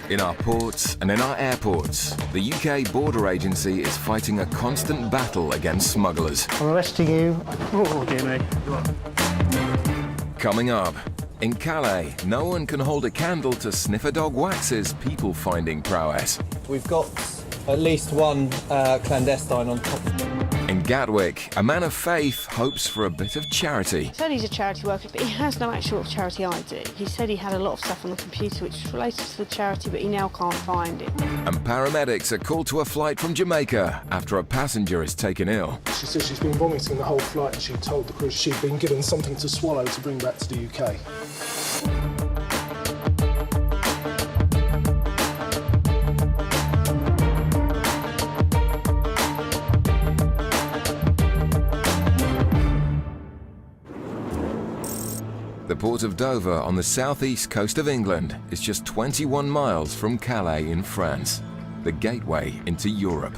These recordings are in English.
In our ports and in our airports, the UK Border Agency is fighting a constant battle against smugglers. I'm arresting you. Oh, dear me. Coming up, in Calais, no one can hold a candle to Sniffer Dog Wax's people-finding prowess. We've got at least one clandestine on top. In Gatwick, a man of faith hopes for a bit of charity. He said he's a charity worker, but he has no actual charity ID. He said he had a lot of stuff on the computer which was related to the charity, but he now can't find it. And paramedics are called to a flight from Jamaica after a passenger is taken ill. She said she's been vomiting the whole flight and she told the crew she'd been given something to swallow to bring back to the UK. The port of Dover on the southeast coast of England is just 21 miles from Calais in France, the gateway into Europe.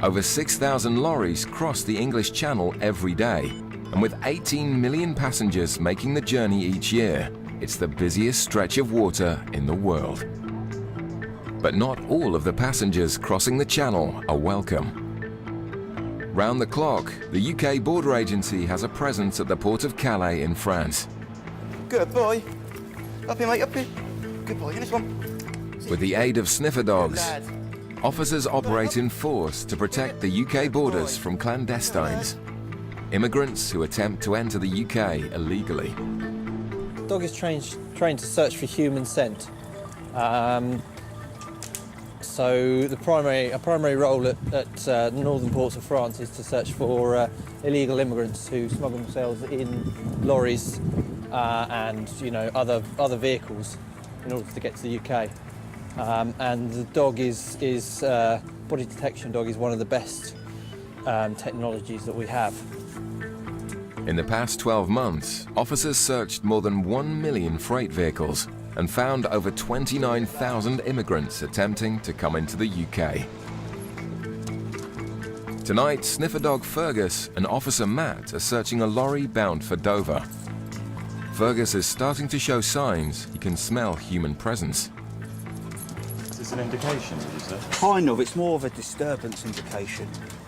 Over 6,000 lorries cross the English Channel every day, and with 18 million passengers making the journey each year, it's the busiest stretch of water in the world. But not all of the passengers crossing the Channel are welcome. Round the clock, the UK Border Agency has a presence at the port of Calais in France. Good boy. Up here, mate, up here. Good boy, in this one. With the aid of sniffer dogs, officers operate in force to protect the UK borders from clandestines, immigrants who attempt to enter the UK illegally. The dog is trained to search for human scent. So a primary role at the northern ports of France is to search for illegal immigrants who smuggle themselves in lorries and other vehicles in order to get to the UK. And the dog body detection dog is one of the best technologies that we have. In the past 12 months, officers searched more than 1 million freight vehicles and found over 29,000 immigrants attempting to come into the UK. Tonight, sniffer dog Fergus and Officer Matt are searching a lorry bound for Dover. Fergus is starting to show signs he can smell human presence. Is this an indication, would you say? Kind of, it's more of a disturbance indication,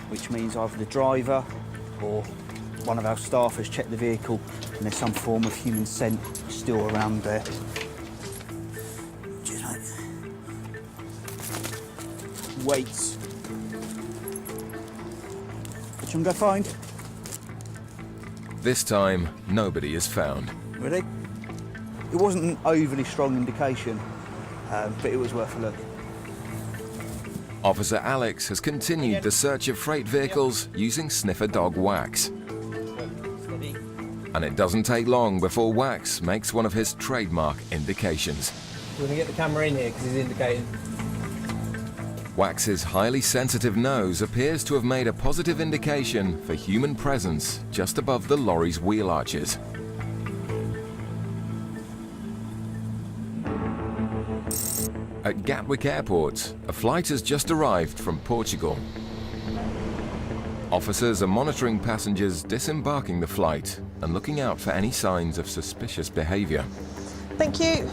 which means either the driver or one of our staff has checked the vehicle and there's some form of human scent still around there. Weights. Which one go find? This time, nobody is found. Ready? It wasn't an overly strong indication, but it was worth a look. Officer Alex has continued the search of freight vehicles using sniffer dog Wax. And it doesn't take long before Wax makes one of his trademark indications. We're going to get the camera in here because he's indicating. Wax's highly sensitive nose appears to have made a positive indication for human presence just above the lorry's wheel arches. At Gatwick Airport, a flight has just arrived from Portugal. Officers are monitoring passengers disembarking the flight and looking out for any signs of suspicious behavior. Thank you.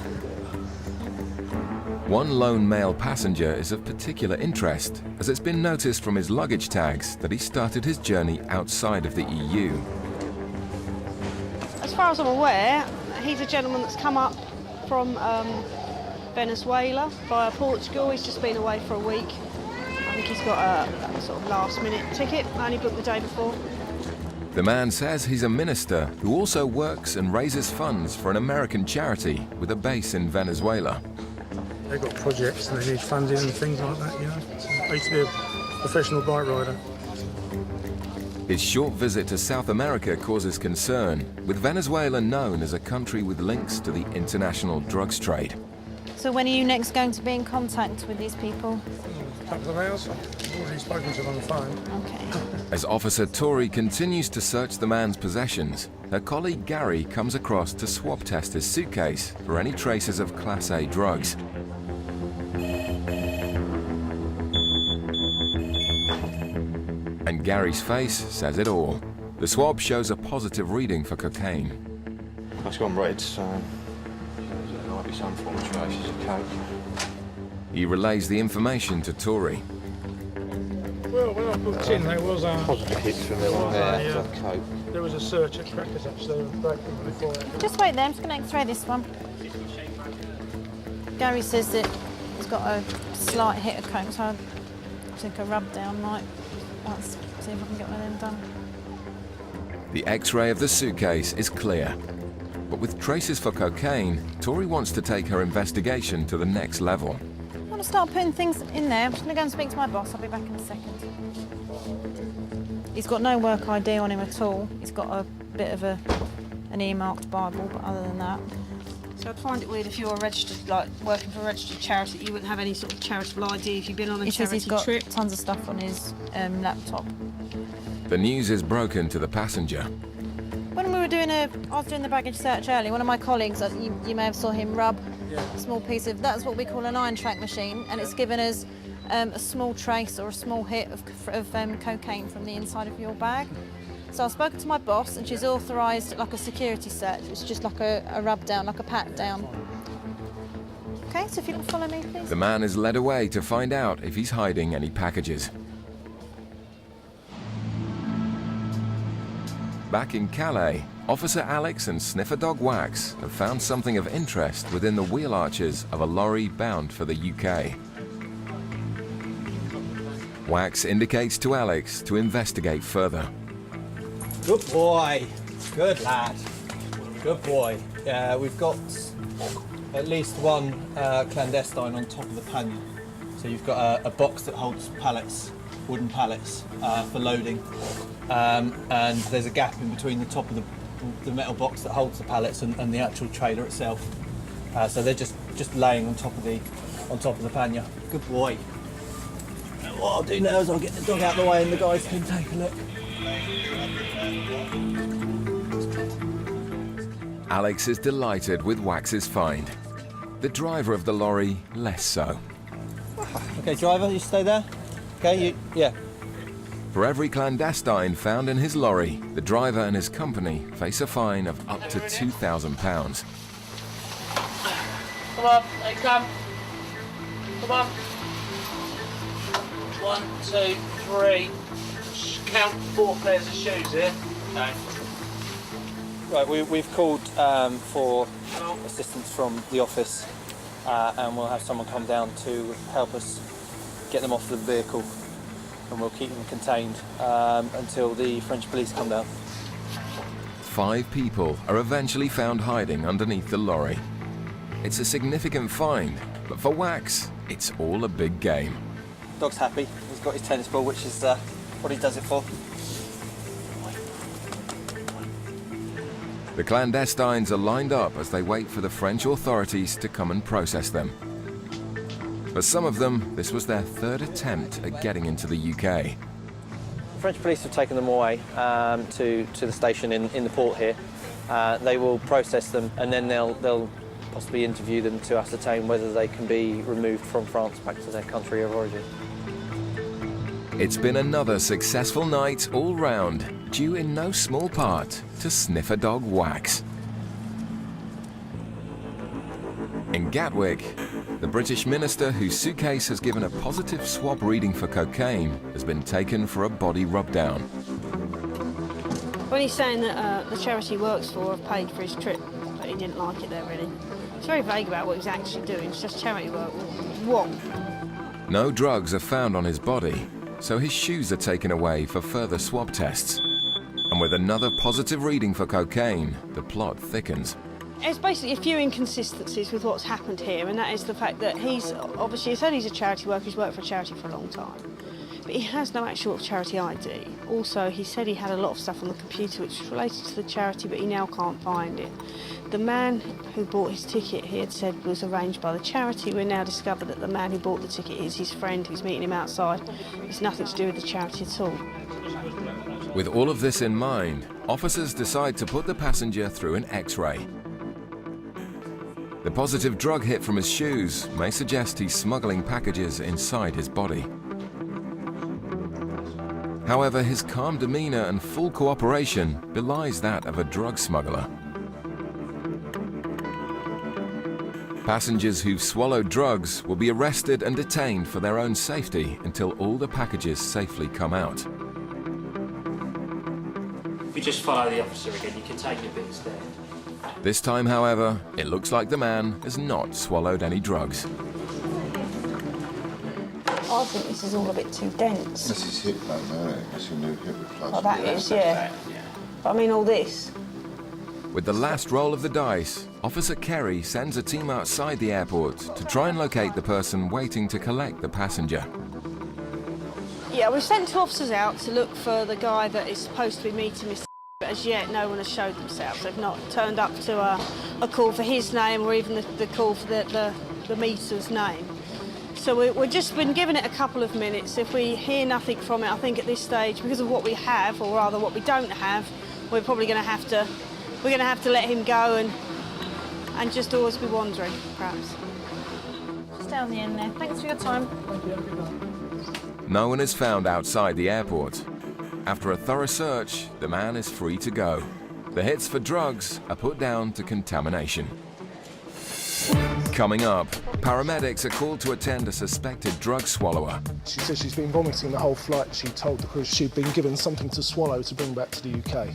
One lone male passenger is of particular interest, as it's been noticed from his luggage tags that he started his journey outside of the EU. As far as I'm aware, he's a gentleman that's come up from Venezuela via Portugal. He's just been away for a week. I think he's got a sort of last-minute ticket, only booked the day before. The man says he's a minister who also works and raises funds for an American charity with a base in Venezuela. They've got projects and they need funding and things like that, you know. I used to be a professional bike rider. His short visit to South America causes concern, with Venezuela known as a country with links to the international drugs trade. So when are you next going to be in contact with these people? A couple of hours. I've already spoken to them on the phone. Okay. As Officer Tori continues to search the man's possessions, her colleague Gary comes across to swab test his suitcase for any traces of Class A drugs. And Gary's face says it all. The swab shows a positive reading for cocaine. That's gone red, so be some form of traces of coke. He relays the information to Tory. Well, when I booked in, there was Positive hits from there, wasn't there? For coke. there was a search at Crackers actually before that. Just wait there, I'm just going to X-ray this one. Gary says that he's got a slight hit of coke, so I think a rub down might. Let's see if I can get one of them done. The X-ray of the suitcase is clear. But with traces for cocaine, Tori wants to take her investigation to the next level. I want to start putting things in there. I'm just going to go and speak to my boss. I'll be back in a second. He's got no work ID on him at all. He's got a bit of an earmarked Bible, but other than that. So I'd find it weird if you're registered, like working for a registered charity, you wouldn't have any sort of charitable ID if you've been on a He says charity he's got trip. tons of stuff on his laptop. The news is broken to the passenger. When we were I was doing the baggage search earlier, one of my colleagues, you may have saw him rub a small piece of, that's what we call an iron track machine, and it's given us a small trace or a small hit of cocaine from the inside of your bag. So I've spoken to my boss and she's authorised like a security search. It's just like a rub down, like a pat down. Okay, so if you can follow me, please. The man is led away to find out if he's hiding any packages. Back in Calais, Officer Alex and sniffer dog Wax have found something of interest within the wheel arches of a lorry bound for the UK. Wax indicates to Alex to investigate further. Good boy. Good lad. Good boy. We've got at least one clandestine on top of the pannier. So you've got a box that holds pallets, wooden pallets for loading. And there's a gap in between the top of the metal box that holds the pallets and the actual trailer itself. So they're just laying on top of the pannier. Good boy. And what I'll do now is I'll get the dog out of the way and the guys can take a look. Alex is delighted with Wax's find. The driver of the lorry, less so. Okay, driver, you stay there. Okay, yeah. For every clandestine found in his lorry, the driver and his company face a fine of up to £2,000. Come on, they come. Come on. 1, 2, 3. Count 4 pairs of shoes here. Okay. Right, we've called for assistance from the office and we'll have someone come down to help us get them off the vehicle, and we'll keep them contained until the French police come down. 5 people are eventually found hiding underneath the lorry. It's a significant find, but for Wax, it's all a big game. Dog's happy. He's got his tennis ball, which is what he does it for. The clandestines are lined up as they wait for the French authorities to come and process them. For some of them, this was their 3rd attempt at getting into the UK. The French police have taken them away to the station in the port here. They will process them and then they'll possibly interview them to ascertain whether they can be removed from France back to their country of origin. It's been another successful night all round, due in no small part to sniffer dog Wax. In Gatwick, the British minister whose suitcase has given a positive swab reading for cocaine has been taken for a body rub-down. When he's saying that the charity he works for have paid for his trip, but he didn't like it there really. It's very vague about what he was actually doing. It's just charity work. What? No drugs are found on his body, so his shoes are taken away for further swab tests. And with another positive reading for cocaine, the plot thickens. There's basically a few inconsistencies with what's happened here, and that is the fact that he's obviously, he said he's a charity worker, he's worked for a charity for a long time, but he has no actual charity ID. Also, he said he had a lot of stuff on the computer which was related to the charity, but he now can't find it. The man who bought his ticket, he had said, was arranged by the charity. We now discovered that the man who bought the ticket is his friend who's meeting him outside. It's nothing to do with the charity at all. With all of this in mind, officers decide to put the passenger through an X-ray. The positive drug hit from his shoes may suggest he's smuggling packages inside his body. However, his calm demeanor and full cooperation belies that of a drug smuggler. Passengers who've swallowed drugs will be arrested and detained for their own safety until all the packages safely come out. If you just follow the officer again, you can take your bits there. This time, however, it looks like the man has not swallowed any drugs. I think this is all a bit too dense. This is hip though, no? That's your new hip replacement. Oh, that is, yeah. But I mean, all this. With the last roll of the dice, Officer Kerry sends a team outside the airport to try and locate the person waiting to collect the passenger. Yeah, we've sent 2 officers out to look for the guy that is supposed to be meeting Mr. But as yet, no one has showed themselves. They've not turned up to a call for his name or even the call for the meter's name. So we've just been giving it a couple of minutes. If we hear nothing from it, I think at this stage, because of what we have, or rather what we don't have, we're probably going to have to let him go and just always be wandering, perhaps. Just down the end there. Thanks for your time. No one is found outside the airport. After a thorough search, the man is free to go. The hits for drugs are put down to contamination. Coming up, paramedics are called to attend a suspected drug swallower. She says she's been vomiting the whole flight. She told the crew she'd been given something to swallow to bring back to the UK.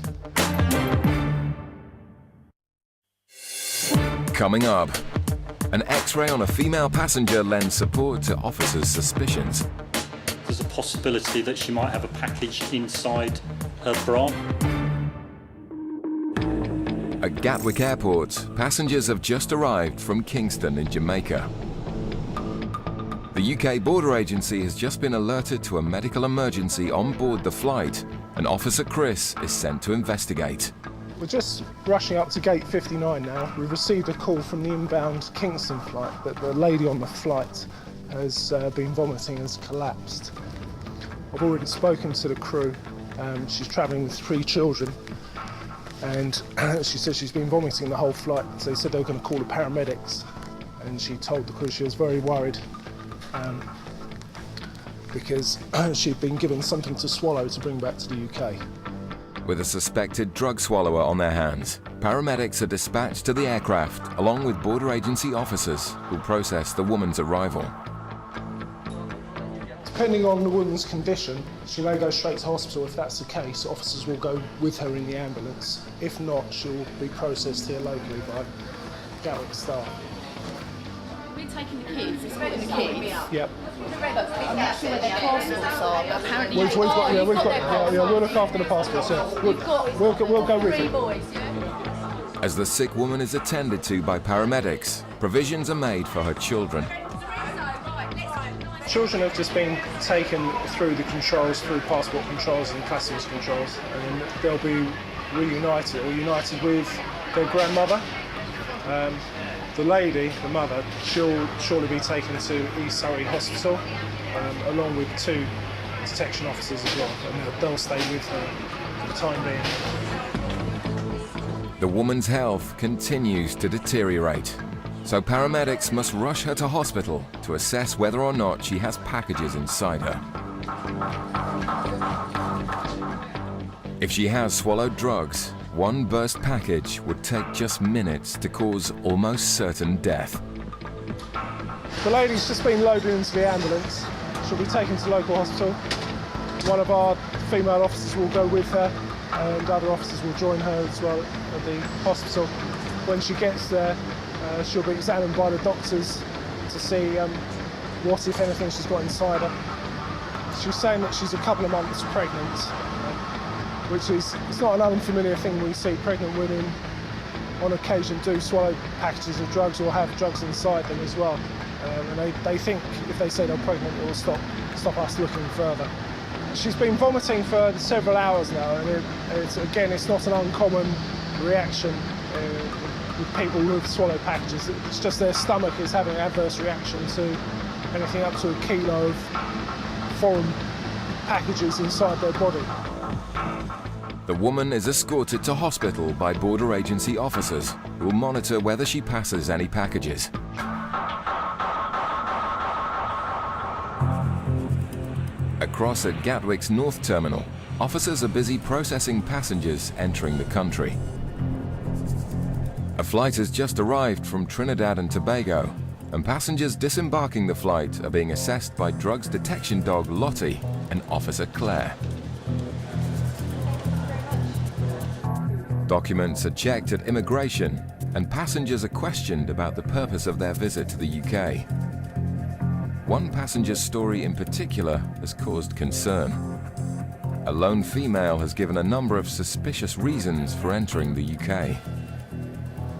Coming up, an X-ray on a female passenger lends support to officers' suspicions. There's a possibility that she might have a package inside her bra. At Gatwick Airport, passengers have just arrived from Kingston in Jamaica. The UK Border Agency has just been alerted to a medical emergency on board the flight, and Officer Chris is sent to investigate. We're just rushing up to gate 59 now. We've received a call from the inbound Kingston flight that the lady on the flight has been vomiting, has collapsed. I've already spoken to the crew. She's travelling with 3 children, and she said she's been vomiting the whole flight. So they said they were going to call the paramedics, and she told the crew she was very worried because she'd been given something to swallow to bring back to the UK. With a suspected drug swallower on their hands, paramedics are dispatched to the aircraft along with border agency officers who process the woman's arrival. Depending on the woman's condition, she may go straight to hospital. If that's the case, officers will go with her in the ambulance. If not, she'll be processed here locally by Gatwick staff. We're taking the kids, escorting the kids. Yep. I'm not sure where their passports are, but apparently We've got, we'll look after the passports, yeah. We'll go with you. boys, yeah? As the sick woman is attended to by paramedics, provisions are made for her children. Children have just been taken through the controls, through passport controls and customs controls, and they'll be reunited or united with their grandmother. The lady, the mother, she'll surely be taken to East Surrey Hospital, along with 2 detection officers as well, and they'll stay with her for the time being. The woman's health continues to deteriorate, so paramedics must rush her to hospital to assess whether or not she has packages inside her. If she has swallowed drugs, one burst package would take just minutes to cause almost certain death. The lady's just been loaded into the ambulance. She'll be taken to local hospital. One of our female officers will go with her, and other officers will join her as well at the hospital. When she gets there, she'll be examined by the doctors to see what, if anything, she's got inside her. She's saying that she's a couple of months pregnant, which is, it's not an unfamiliar thing. We see pregnant women on occasion do swallow packages of drugs or have drugs inside them as well. And they think if they say they're pregnant, it will stop us looking further. She's been vomiting for several hours now, and it's not an uncommon reaction with people who have swallowed packages. It's just their stomach is having an adverse reaction to anything up to a kilo of foreign packages inside their body. The woman is escorted to hospital by border agency officers who will monitor whether she passes any packages. Across at Gatwick's North Terminal, officers are busy processing passengers entering the country. A flight has just arrived from Trinidad and Tobago, and passengers disembarking the flight are being assessed by drugs detection dog Lottie and Officer Claire. Documents are checked at immigration, and passengers are questioned about the purpose of their visit to the UK. One passenger's story in particular has caused concern. A lone female has given a number of suspicious reasons for entering the UK.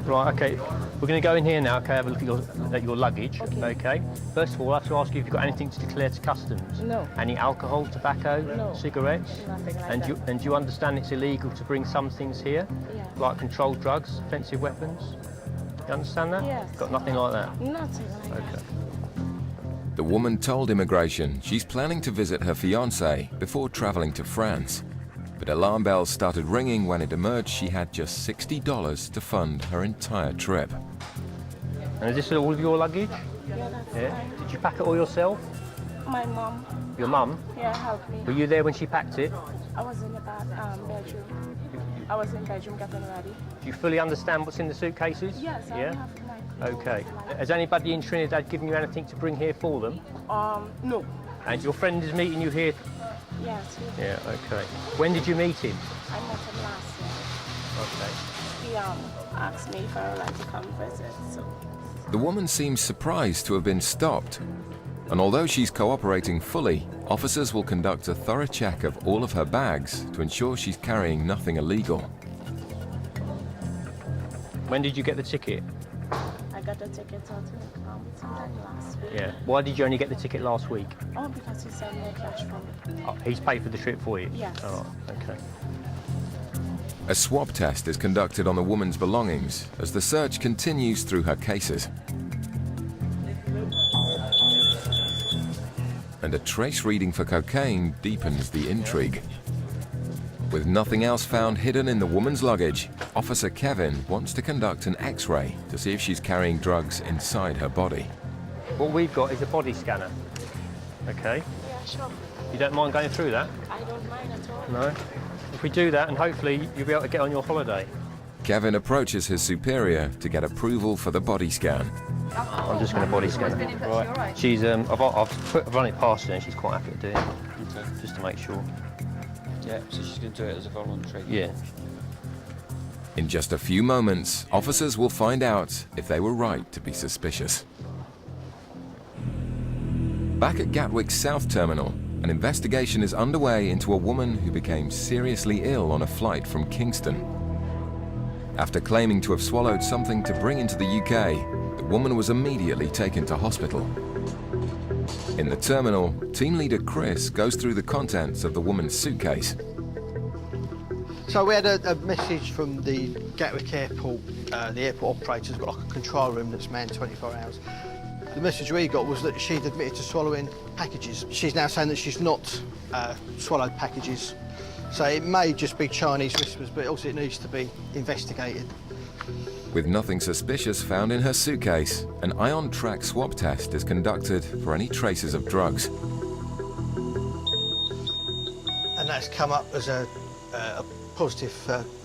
Right, okay. We're going to go in here now, okay, have a look at your luggage, okay. First of all, I have to ask you if you've got anything to declare to customs. No. Any alcohol, tobacco, No. cigarettes? Nothing like and that. do you understand it's illegal to bring some things here? Yeah. Like controlled drugs, offensive weapons? You understand that? Yes. Got nothing like that? Nothing like that. Okay. The woman told immigration she's planning to visit her fiancé before traveling to France. But alarm bells started ringing when it emerged she had just $60 to fund her entire trip. And is this all of your luggage? Yeah, that's Yeah. fine. Did you pack it all yourself? My mom, Your mum? yeah, helped me. Were you there when she packed it? I was in the bedroom. I was in bedroom getting ready. Do you fully understand what's in the suitcases? Yes, I Yeah? have my clothes. Okay. Has anybody in Trinidad given you anything to bring here for them? No. And your friend is meeting you here? Yes, Yeah, okay. When did you meet him? I met him last Okay. year. He asked me if I would like to come visit, so. The woman seems surprised to have been stopped. And although she's cooperating fully, officers will conduct a thorough check of all of her bags to ensure she's carrying nothing illegal. When did you get the ticket? I got the ticket, I think, sometime last week. Yeah. Why did you only get the ticket last week? Oh, because he sent me a cash from me. Oh, he's paid for the trip for you? Yes. Oh, okay. A swab test is conducted on the woman's belongings as the search continues through her cases. And a trace reading for cocaine deepens the intrigue. With nothing else found hidden in the woman's luggage, Officer Kevin wants to conduct an X-ray to see if she's carrying drugs inside her body. What we've got is a body scanner. Okay. Yeah, sure. You don't mind going through that? I don't mind at all. No? If we do that, and hopefully you'll be able to get on your holiday. Kevin approaches his superior to get approval for the body scan. I'm just going to body scan her. Right. She's I've run it past her and she's quite happy to do it. Okay. Just to make sure. Yeah, so she's going to do it as a voluntary. Yeah. In just a few moments, officers will find out if they were right to be suspicious. Back at Gatwick's South Terminal, an investigation is underway into a woman who became seriously ill on a flight from Kingston. After claiming to have swallowed something to bring into the UK, the woman was immediately taken to hospital. In the terminal, team leader Chris goes through the contents of the woman's suitcase. So we had a message from the Gatwick Airport, the airport operator's got like a control room that's manned 24 hours. The message we got was that she'd admitted to swallowing packages. She's now saying that she's not swallowed packages. So it may just be Chinese whispers, but also it needs to be investigated. With nothing suspicious found in her suitcase, an ion track swab test is conducted for any traces of drugs. And that's come up as a positive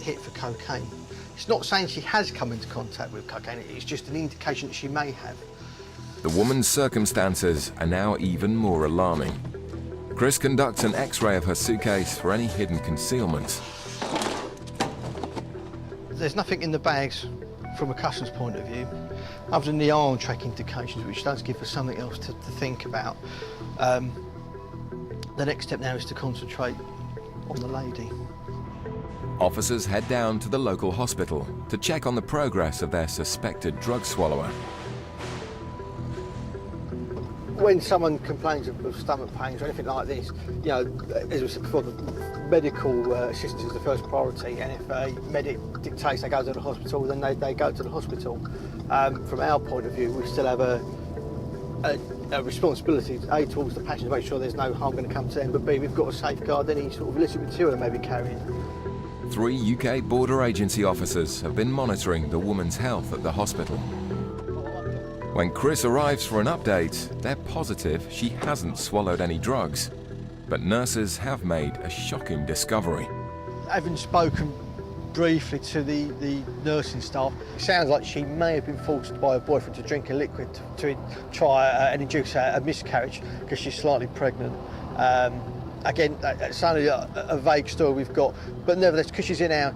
hit for cocaine. It's not saying she has come into contact with cocaine, it's just an indication that she may have. The woman's circumstances are now even more alarming. Chris conducts an X-ray of her suitcase for any hidden concealments. There's nothing in the bags from a customs point of view, other than the ion track indications, which does give us something else to think about. The next step now is to concentrate on the lady. Officers head down to the local hospital to check on the progress of their suspected drug swallower. When someone complains of stomach pains or anything like this, you know, as we said before, the medical assistance is the first priority, and if a medic dictates they go to the hospital, then they go to the hospital. From our point of view, we still have a responsibility, A, towards the patient to make sure there's no harm going to come to them, but B, we've got to safeguard any sort of illicit material they may be carrying. 3 UK border agency officers have been monitoring the woman's health at the hospital. When Chris arrives for an update, they're positive she hasn't swallowed any drugs. But nurses have made a shocking discovery. Having spoken briefly to the nursing staff. It sounds like she may have been forced by her boyfriend to drink a liquid to try and induce a miscarriage because she's slightly pregnant. Again, it's only a vague story we've got, but nevertheless, because she's in our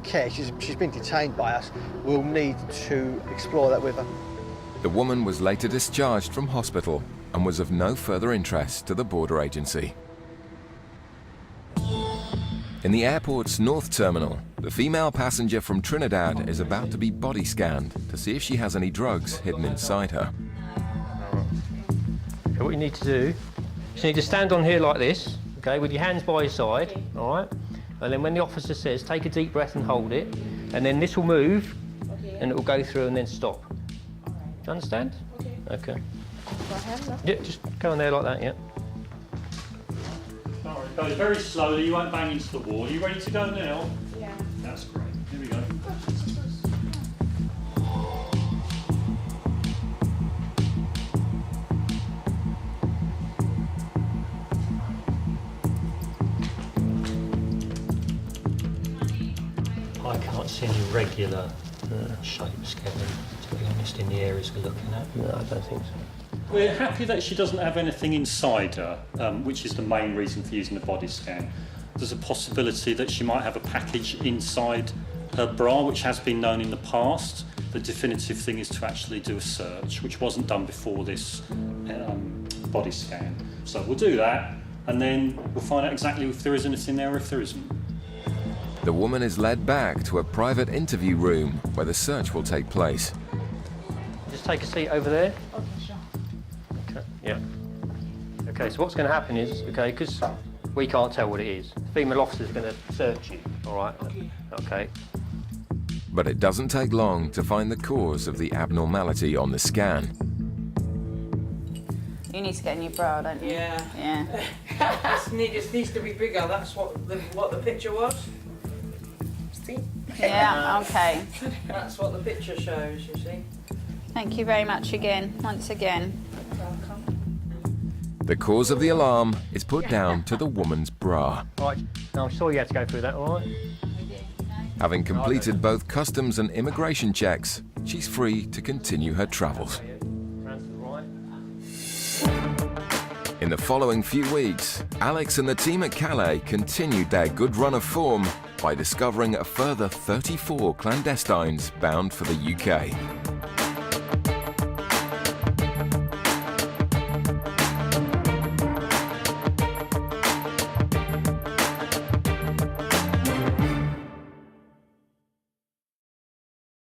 care, she's been detained by us, we'll need to explore that with her. The woman was later discharged from hospital and was of no further interest to the border agency. In the airport's north terminal, the female passenger from Trinidad is about to be body scanned to see if she has any drugs hidden inside her. Okay, what you need to do, you need to stand on here like this, okay, with your hands by your side, all right? And then when the officer says, take a deep breath and hold it, and then this will move, and it will go through and then stop. Do you understand? Okay. Yeah, just go on there like that, yeah. Go very slowly, you won't bang into the wall. Are you ready to go now? Yeah. That's great. Here we go. I can't see any regular shapes, Kevin, to be honest, in the areas we're looking at. No, I don't think so. We're happy that she doesn't have anything inside her, which is the main reason for using the body scan. There's a possibility that she might have a package inside her bra, which has been known in the past. The definitive thing is to actually do a search, which wasn't done before this body scan. So we'll do that, and then we'll find out exactly if there is anything there or if there isn't. The woman is led back to a private interview room where the search will take place. Just take a seat over there. Okay, sure. Okay, yeah. Okay, so what's going to happen is, okay, because we can't tell what it is, the female officer's going to search you, all right? Okay. But it doesn't take long to find the cause of the abnormality on the scan. You need to get a new bra, don't you? Yeah. Yeah. It needs to be bigger. That's what the picture was. See? Yeah, okay. That's what the picture shows, you see. Thank you very much again, once again. The cause of the alarm is put down to the woman's bra. Right, now I'm sorry you had to go through that, all right? Having completed both customs and immigration checks, she's free to continue her travels. In the following few weeks, Alex and the team at Calais continued their good run of form by discovering a further 34 clandestines bound for the UK.